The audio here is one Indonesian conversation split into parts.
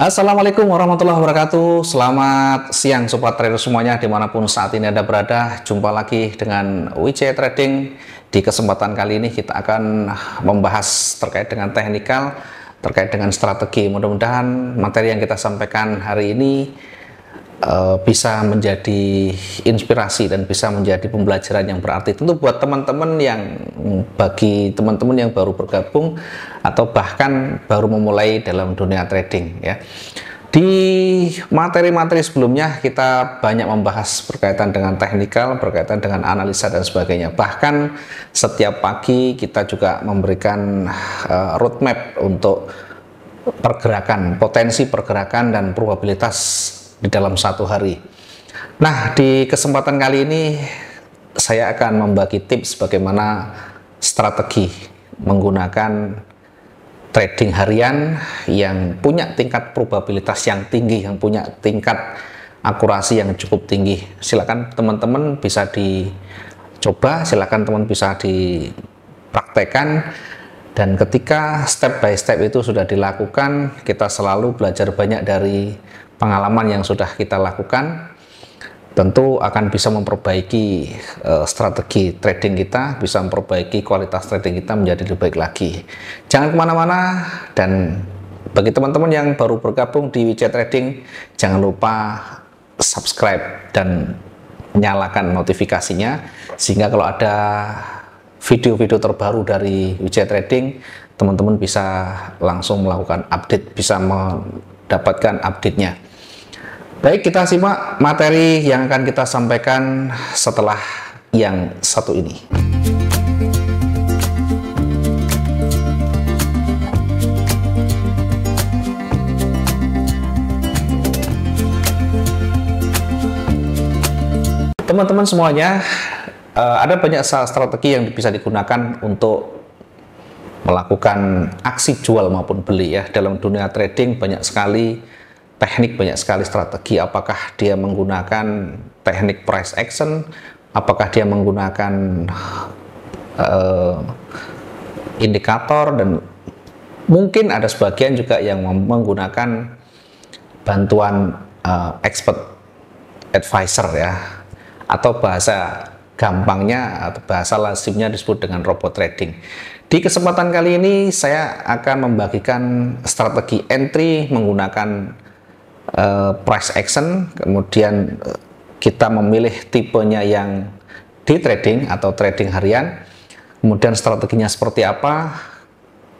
Assalamualaikum warahmatullahi wabarakatuh. Selamat siang sobat trader semuanya dimanapun saat ini Anda berada. Jumpa lagi dengan WJ Trading. Di kesempatan kali ini kita akan membahas terkait dengan teknikal, terkait dengan strategi. Mudah-mudahan materi yang kita sampaikan hari ini bisa menjadi inspirasi dan bisa menjadi pembelajaran yang berarti tentu buat teman-teman bagi teman-teman yang baru bergabung atau bahkan baru memulai dalam dunia trading ya. Di materi-materi sebelumnya kita banyak membahas berkaitan dengan teknikal, berkaitan dengan analisa dan sebagainya. Bahkan setiap pagi kita juga memberikan roadmap untuk pergerakan, potensi pergerakan dan probabilitas di dalam satu hari. Nah, di kesempatan kali ini saya akan membagi tips bagaimana strategi menggunakan trading harian yang punya tingkat probabilitas yang tinggi, yang punya tingkat akurasi yang cukup tinggi. Silakan teman-teman bisa dicoba, silakan teman bisa dipraktekkan. Dan ketika step by step itu sudah dilakukan, kita selalu belajar banyak dari pengalaman yang sudah kita lakukan, tentu akan bisa memperbaiki strategi trading kita, bisa memperbaiki kualitas trading kita menjadi lebih baik lagi. Jangan kemana-mana, dan bagi teman-teman yang baru bergabung di WJ Trading, jangan lupa subscribe dan nyalakan notifikasinya, sehingga kalau ada video-video terbaru dari WJ Trading, teman-teman bisa langsung melakukan update, bisa mendapatkan update-nya. Baik, kita simak materi yang akan kita sampaikan setelah yang satu ini. Teman-teman semuanya, ada banyak strategi yang bisa digunakan untuk melakukan aksi jual maupun beli ya. Dalam dunia trading banyak sekali teknik, banyak sekali strategi. Apakah dia menggunakan teknik price action, apakah dia menggunakan indikator, dan mungkin ada sebagian juga yang menggunakan bantuan expert advisor ya, atau bahasa gampangnya atau bahasa lazimnya disebut dengan robot trading. Di kesempatan kali ini saya akan membagikan strategi entry menggunakan price action, kemudian kita memilih tipenya yang day trading atau trading harian, kemudian strateginya seperti apa,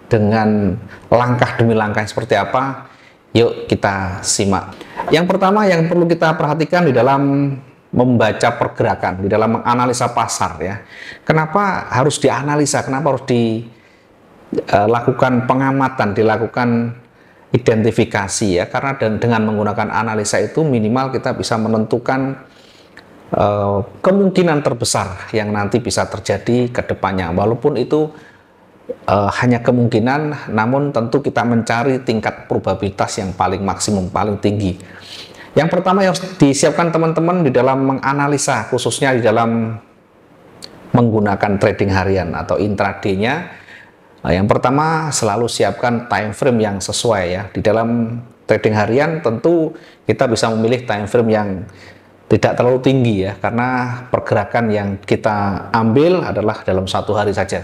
dengan langkah demi langkah seperti apa. Yuk kita simak. Yang pertama yang perlu kita perhatikan di dalam membaca pergerakan, di dalam menganalisa pasar ya. Kenapa harus dianalisa? Kenapa harus dilakukan pengamatan, dilakukan identifikasi ya? Karena dengan menggunakan analisa itu minimal kita bisa menentukan kemungkinan terbesar yang nanti bisa terjadi ke depannya. Walaupun itu hanya kemungkinan, namun tentu kita mencari tingkat probabilitas yang paling maksimum, paling tinggi. Yang pertama yang harus disiapkan teman-teman di dalam menganalisa, khususnya di dalam menggunakan trading harian atau intraday-nya, yang pertama selalu siapkan time frame yang sesuai ya. Di dalam trading harian tentu kita bisa memilih time frame yang tidak terlalu tinggi ya, karena pergerakan yang kita ambil adalah dalam satu hari saja.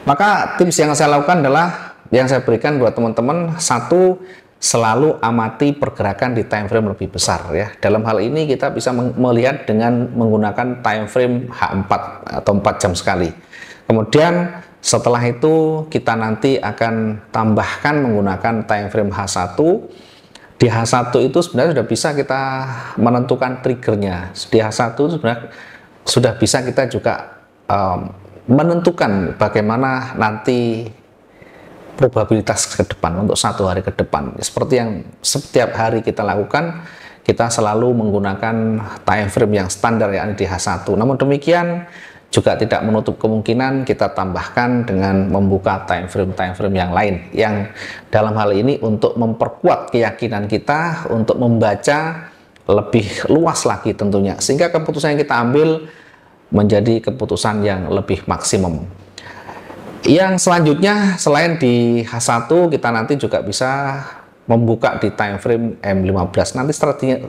Maka tips yang saya lakukan adalah, yang saya berikan buat teman-teman, satu, selalu amati pergerakan di time frame lebih besar ya. Dalam hal ini kita bisa melihat dengan menggunakan time frame H4 atau 4 jam sekali. Kemudian setelah itu kita nanti akan tambahkan menggunakan time frame H1. Di H1 itu sebenarnya sudah bisa kita menentukan triggernya. Di H1 itu sebenarnya sudah bisa kita juga menentukan bagaimana nanti probabilitas ke depan untuk satu hari ke depan. Seperti yang setiap hari kita lakukan, kita selalu menggunakan time frame yang standar yakni di H1. Namun demikian juga tidak menutup kemungkinan kita tambahkan dengan membuka time frame yang lain, yang dalam hal ini untuk memperkuat keyakinan kita untuk membaca lebih luas lagi tentunya, sehingga keputusan yang kita ambil menjadi keputusan yang lebih maksimum. Yang selanjutnya, selain di H1, kita nanti juga bisa membuka di time frame M15. Nanti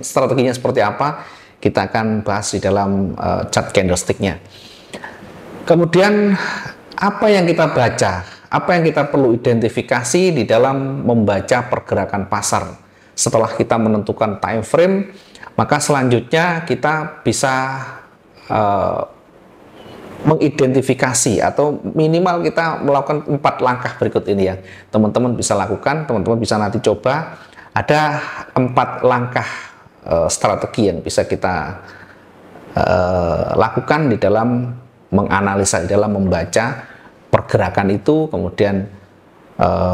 strateginya seperti apa kita akan bahas di dalam chart candlestick-nya. Kemudian apa yang kita baca, apa yang kita perlu identifikasi di dalam membaca pergerakan pasar. Setelah kita menentukan time frame, maka selanjutnya kita bisa mengidentifikasi atau minimal kita melakukan 4 langkah berikut ini ya. Teman-teman bisa lakukan, teman-teman bisa nanti coba. Ada 4 langkah strategi yang bisa kita lakukan di dalam menganalisa, di dalam membaca pergerakan itu, kemudian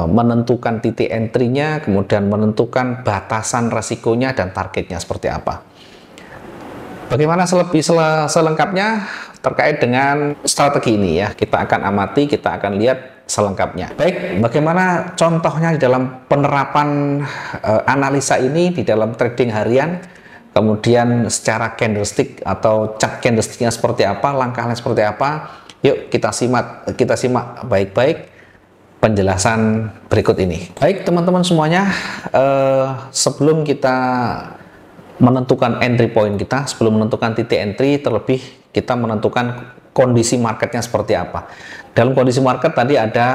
menentukan titik entry-nya, kemudian menentukan batasan resikonya dan targetnya seperti apa. Bagaimana selengkapnya terkait dengan strategi ini ya, kita akan amati, kita akan lihat selengkapnya. Baik, bagaimana contohnya di dalam penerapan analisa ini di dalam trading harian, kemudian secara candlestick atau chart candlesticknya seperti apa, langkahnya seperti apa. Yuk kita simak baik-baik penjelasan berikut ini. Baik teman-teman semuanya, sebelum kita menentukan entry point kita, sebelum menentukan titik entry, terlebih kita menentukan kondisi marketnya seperti apa. Dalam kondisi market tadi ada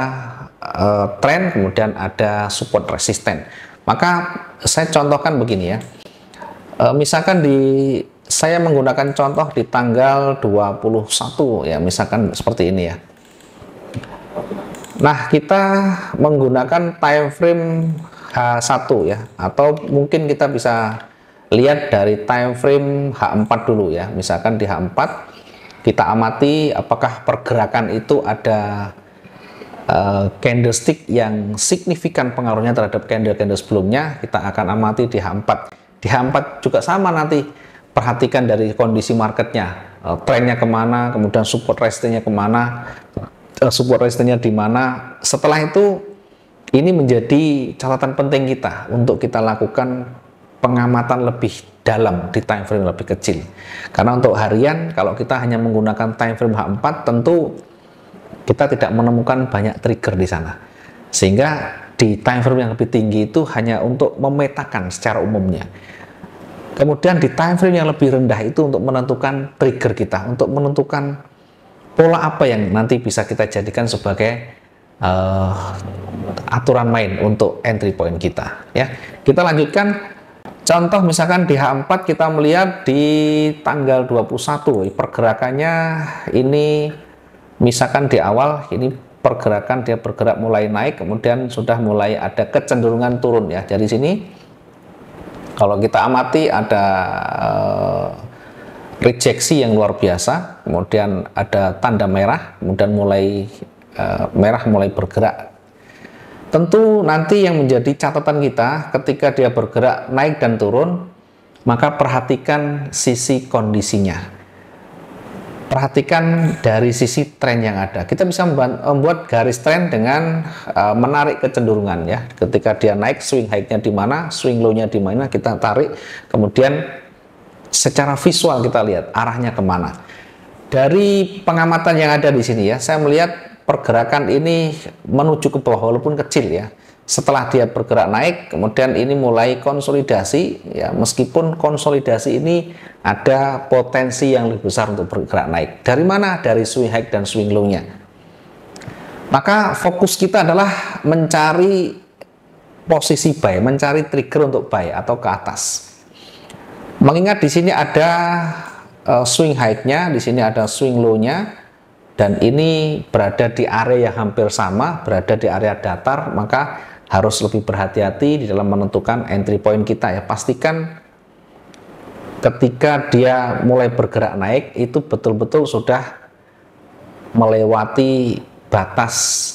trend, kemudian ada support resisten. Maka saya contohkan begini ya. Misalkan saya menggunakan contoh di tanggal 21 ya, misalkan seperti ini ya. Nah, kita menggunakan time frame H1 ya, atau mungkin kita bisa lihat dari time frame H4 dulu ya. Misalkan di H4 kita amati apakah pergerakan itu ada candlestick yang signifikan pengaruhnya terhadap candle-candle sebelumnya. Kita akan amati di H4. Di H4 juga sama, nanti perhatikan dari kondisi marketnya, trennya kemana, kemudian support resistance-nya kemana, support resistance-nya di mana. Setelah itu ini menjadi catatan penting kita untuk kita lakukan pengamatan lebih dalam di time frame lebih kecil. Karena untuk harian kalau kita hanya menggunakan time frame H4 tentu kita tidak menemukan banyak trigger di sana. Sehingga di time frame yang lebih tinggi itu hanya untuk memetakan secara umumnya. Kemudian di time frame yang lebih rendah itu untuk menentukan trigger kita, untuk menentukan pola apa yang nanti bisa kita jadikan sebagai aturan main untuk entry point kita ya. Kita lanjutkan. Contoh misalkan di H4 kita melihat di tanggal 21 pergerakannya ini, misalkan di awal ini pergerakan dia bergerak mulai naik, kemudian sudah mulai ada kecenderungan turun ya. Dari sini kalau kita amati ada rejeksi yang luar biasa, kemudian ada tanda merah, kemudian mulai merah mulai bergerak. Tentu nanti yang menjadi catatan kita ketika dia bergerak naik dan turun, maka perhatikan sisi kondisinya. Perhatikan dari sisi tren yang ada. Kita bisa membuat garis tren dengan menarik kecenderungan ya. Ketika dia naik, swing high-nya di mana, swing low-nya di mana, kita tarik. Kemudian secara visual kita lihat arahnya kemana. Dari pengamatan yang ada di sini ya, saya melihat pergerakan ini menuju ke bawah walaupun kecil ya. Setelah dia bergerak naik, kemudian ini mulai konsolidasi ya, meskipun konsolidasi ini ada potensi yang lebih besar untuk bergerak naik. Dari mana? Dari swing high dan swing low-nya. Maka fokus kita adalah mencari posisi buy, mencari trigger untuk buy atau ke atas. Mengingat di sini ada swing high-nya, di sini ada swing low-nya. Dan ini berada di area yang hampir sama, berada di area datar, maka harus lebih berhati-hati di dalam menentukan entry point kita ya. Pastikan ketika dia mulai bergerak naik, itu betul-betul sudah melewati batas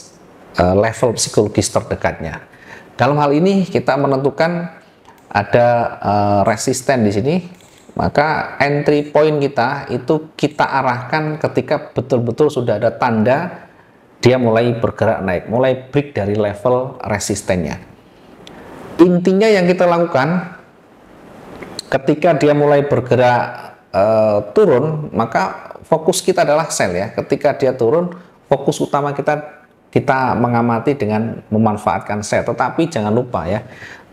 level psikologis terdekatnya. Dalam hal ini kita menentukan ada resisten di sini. Maka entry point kita itu kita arahkan ketika betul-betul sudah ada tanda dia mulai bergerak naik, mulai break dari level resistennya. Intinya yang kita lakukan ketika dia mulai bergerak turun, maka fokus kita adalah sell ya. Ketika dia turun, fokus utama kita mengamati dengan memanfaatkan sell. Tetapi jangan lupa ya,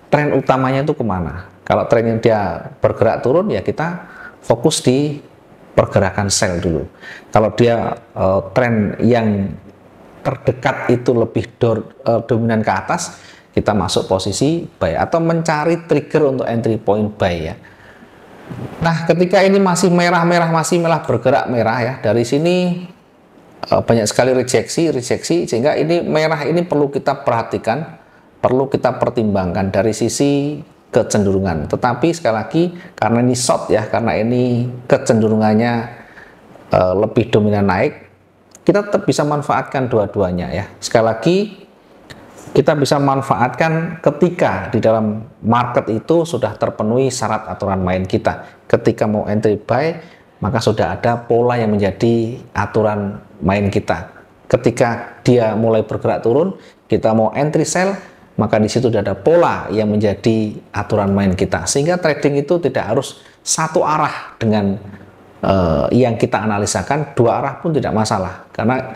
tren utamanya itu kemana. Kalau trennya dia bergerak turun, ya kita fokus di pergerakan sell dulu. Kalau dia tren yang terdekat itu lebih dominan ke atas, kita masuk posisi buy atau mencari trigger untuk entry point buy ya. Nah, ketika ini masih merah-merah, masih malah bergerak merah ya, dari sini banyak sekali rejeksi, sehingga ini merah ini perlu kita perhatikan, perlu kita pertimbangkan dari sisi kecenderungan. Tetapi sekali lagi, karena ini short ya, karena ini kecenderungannya lebih dominan naik, kita tetap bisa manfaatkan dua-duanya ya. Sekali lagi, kita bisa manfaatkan ketika di dalam market itu sudah terpenuhi syarat aturan main kita. Ketika mau entry buy, maka sudah ada pola yang menjadi aturan main kita. Ketika dia mulai bergerak turun, kita mau entry sell, maka di situ sudah ada pola yang menjadi aturan main kita. Sehingga trading itu tidak harus satu arah dengan yang kita analisakan, dua arah pun tidak masalah. Karena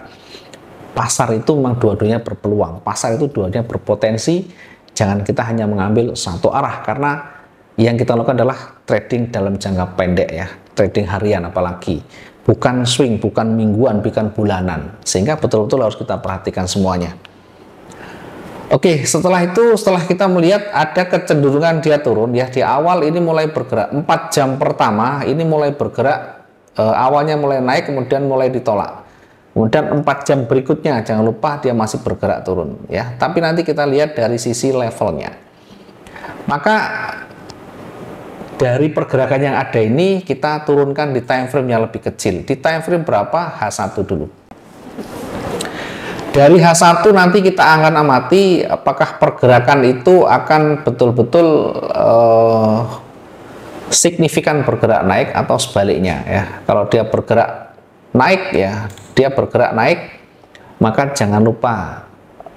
pasar itu memang dua-duanya berpeluang, pasar itu dua-duanya berpotensi. Jangan kita hanya mengambil satu arah, karena yang kita lakukan adalah trading dalam jangka pendek ya, trading harian apalagi, bukan swing, bukan mingguan, bukan bulanan, sehingga betul-betul harus kita perhatikan semuanya. Oke, setelah itu, setelah kita melihat ada kecenderungan dia turun ya, di awal ini mulai bergerak 4 jam pertama ini mulai bergerak, awalnya mulai naik, kemudian mulai ditolak. Kemudian 4 jam berikutnya jangan lupa dia masih bergerak turun ya. Tapi nanti kita lihat dari sisi levelnya. Maka dari pergerakan yang ada ini kita turunkan di time frame yang lebih kecil. Di time frame berapa? H1 dulu. Dari H1 nanti kita akan amati apakah pergerakan itu akan betul-betul signifikan bergerak naik atau sebaliknya ya. Kalau dia bergerak naik ya, dia bergerak naik, maka jangan lupa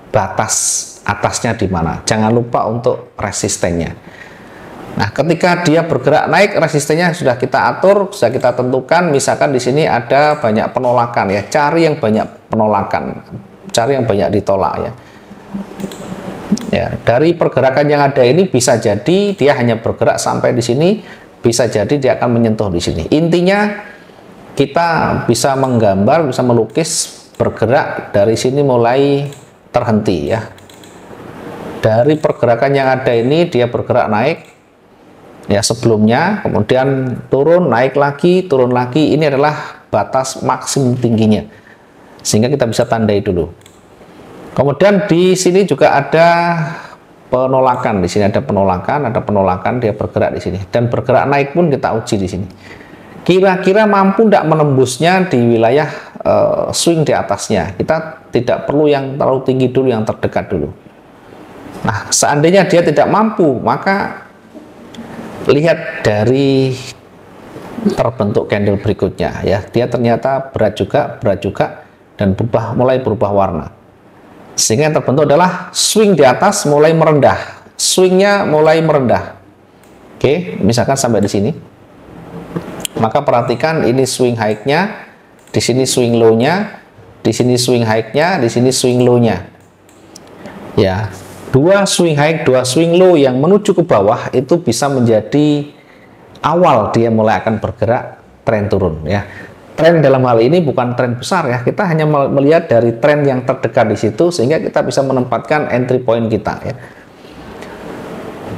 batas atasnya di mana. Jangan lupa untuk resistennya. Nah, ketika dia bergerak naik, resistennya sudah kita atur, sudah kita tentukan. Misalkan di sini ada banyak penolakan ya, cari yang banyak penolakan, cari yang banyak ditolak ya. Ya, dari pergerakan yang ada ini bisa jadi dia hanya bergerak sampai di sini, bisa jadi dia akan menyentuh di sini. Intinya kita bisa menggambar, bisa melukis bergerak dari sini mulai terhenti ya. Dari pergerakan yang ada ini dia bergerak naik ya sebelumnya, kemudian turun, naik lagi, turun lagi. Ini adalah batas maksimum tingginya, sehingga kita bisa tandai dulu. Kemudian di sini juga ada penolakan, di sini ada penolakan, dia bergerak di sini dan bergerak naik pun kita uji di sini. Kira-kira mampu tidak menembusnya di wilayah swing di atasnya. Kita tidak perlu yang terlalu tinggi dulu, yang terdekat dulu. Nah, seandainya dia tidak mampu, maka lihat dari terbentuk candle berikutnya ya. Dia ternyata berat juga dan mulai berubah warna. Sehingga yang terbentuk adalah swing di atas mulai merendah. Swingnya mulai merendah. Oke, misalkan sampai di sini. Maka perhatikan ini swing high-nya, di sini swing low-nya, di sini swing high-nya, di sini swing low-nya. Ya, dua swing high, dua swing low yang menuju ke bawah itu bisa menjadi awal dia mulai akan bergerak tren turun ya. Tren dalam hal ini bukan tren besar ya, kita hanya melihat dari tren yang terdekat di situ sehingga kita bisa menempatkan entry point kita ya.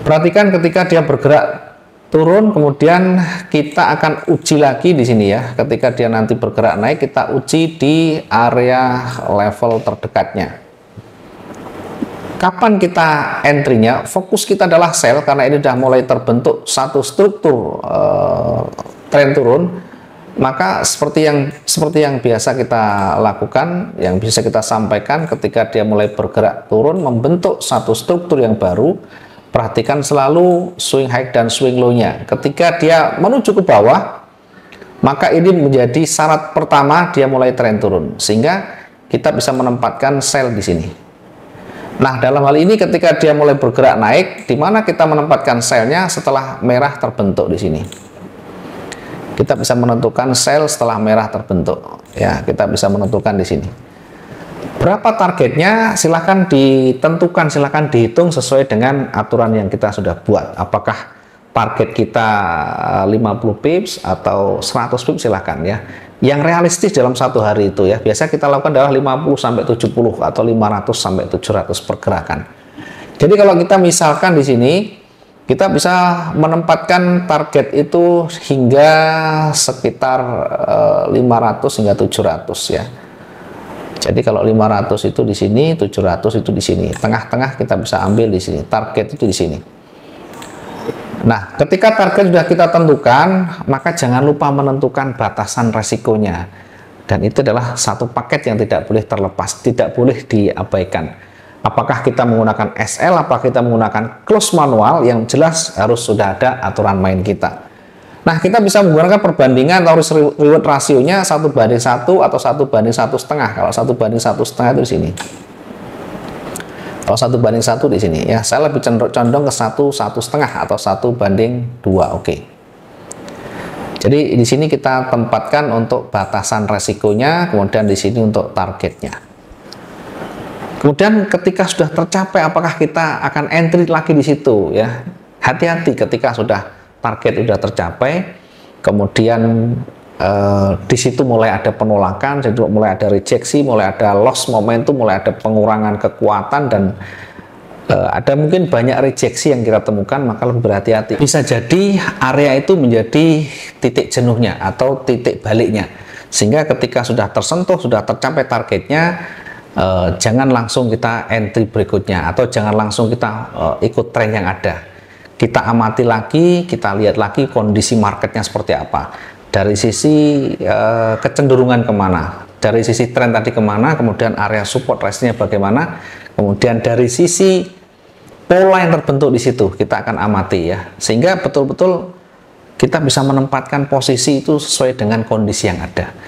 Perhatikan ketika dia bergerak turun, kemudian kita akan uji lagi di sini ya. Ketika dia nanti bergerak naik, kita uji di area level terdekatnya. Kapan kita entry-nya? Fokus kita adalah sell karena ini sudah mulai terbentuk satu struktur tren turun. Maka seperti yang biasa kita lakukan, yang bisa kita sampaikan ketika dia mulai bergerak turun, membentuk satu struktur yang baru. Perhatikan selalu swing high dan swing low-nya. Ketika dia menuju ke bawah, maka ini menjadi syarat pertama dia mulai tren turun, sehingga kita bisa menempatkan sell di sini. Nah, dalam hal ini ketika dia mulai bergerak naik, di mana kita menempatkan sell-nya setelah merah terbentuk di sini. Kita bisa menentukan sell setelah merah terbentuk. Ya, kita bisa menentukan di sini. Berapa targetnya? Silahkan ditentukan, silahkan dihitung sesuai dengan aturan yang kita sudah buat. Apakah target kita 50 pips atau 100 pips, silahkan ya. Yang realistis dalam satu hari itu ya, biasa kita lakukan adalah 50 sampai 70 atau 500 sampai 700 pergerakan. Jadi kalau kita misalkan di sini kita bisa menempatkan target itu hingga sekitar 500 hingga 700 ya. Jadi kalau 500 itu di sini, 700 itu di sini. Tengah-tengah kita bisa ambil di sini. Target itu di sini. Nah, ketika target sudah kita tentukan, maka jangan lupa menentukan batasan resikonya. Dan itu adalah satu paket yang tidak boleh terlepas, tidak boleh diabaikan. Apakah kita menggunakan SL, apakah kita menggunakan close manual, yang jelas harus sudah ada aturan main kita. Nah, kita bisa menggunakan perbandingan atau reward rasionya 1:1 atau 1:1,5. Kalau 1:1,5 itu di sini. Kalau 1:1 di sini ya, saya lebih condong ke 1,5 atau 1:2. Oke. Jadi di sini kita tempatkan untuk batasan resikonya, kemudian di sini untuk targetnya. Kemudian ketika sudah tercapai, apakah kita akan entry lagi di situ ya? Hati-hati ketika sudah target sudah tercapai, kemudian di situ mulai ada penolakan, jadi mulai ada rejeksi, mulai ada loss momentum, mulai ada pengurangan kekuatan, dan ada mungkin banyak rejeksi yang kita temukan, maka lebih berhati-hati. Bisa jadi area itu menjadi titik jenuhnya atau titik baliknya, sehingga ketika sudah tersentuh, sudah tercapai targetnya, jangan langsung kita entry berikutnya, atau jangan langsung kita ikut tren yang ada. Kita amati lagi, kita lihat lagi kondisi marketnya seperti apa, dari sisi kecenderungan kemana, dari sisi tren tadi kemana, kemudian area support resistnya bagaimana, kemudian dari sisi pola yang terbentuk di situ kita akan amati ya, sehingga betul-betul kita bisa menempatkan posisi itu sesuai dengan kondisi yang ada.